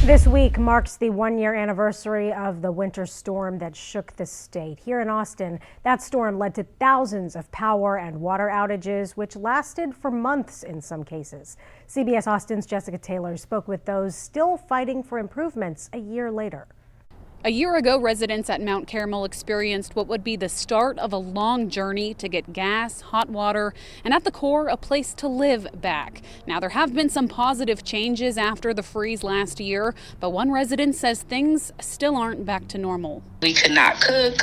This week marks the one-year anniversary of the winter storm that shook the state. Here in Austin, that storm led to thousands of power and water outages, which lasted for months in some cases. CBS Austin's Jessica Taylor spoke with those still fighting for improvements a year later. A year ago, residents at Mount Carmel experienced what would be the start of a long journey to get gas, hot water, and at the core, a place to live back. Now, there have been some positive changes after the freeze last year, but one resident says things still aren't back to normal. We could not cook.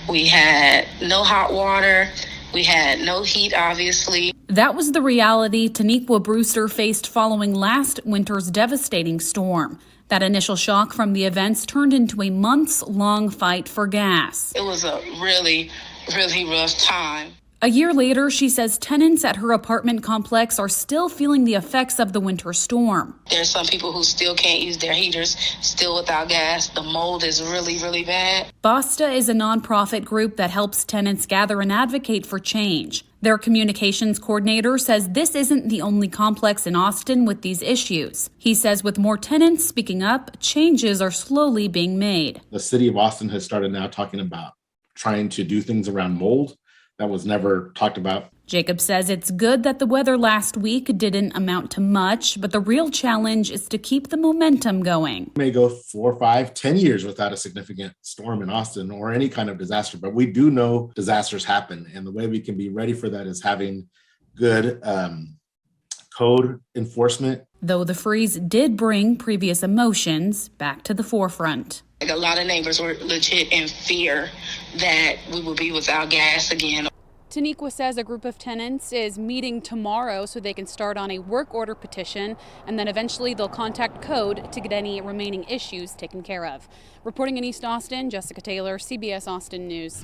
We had no hot water. We had no heat, obviously. That was the reality Taniquewa Brewster faced following last winter's devastating storm. That initial shock from the events turned into a months-long fight for gas. It was a really, really rough time. A year later, she says tenants at her apartment complex are still feeling the effects of the winter storm. There's some people who still can't use their heaters, still without gas. The mold is really, really bad. BASTA is a nonprofit group that helps tenants gather and advocate for change. Their communications coordinator says this isn't the only complex in Austin with these issues. He says with more tenants speaking up, changes are slowly being made. The city of Austin has started now talking about trying to do things around mold. That was never talked about. Jacob says it's good that the weather last week didn't amount to much, but the real challenge is to keep the momentum going. We may go 4, 5, 10 years without a significant storm in Austin or any kind of disaster, but we do know disasters happen. And the way we can be ready for that is having good code enforcement. Though the freeze did bring previous emotions back to the forefront. A lot of neighbors were legit in fear that we would be without gas again. Taniquewa says a group of tenants is meeting tomorrow so they can start on a work order petition, and then eventually they'll contact code to get any remaining issues taken care of. Reporting in East Austin, Jessica Taylor, CBS Austin News.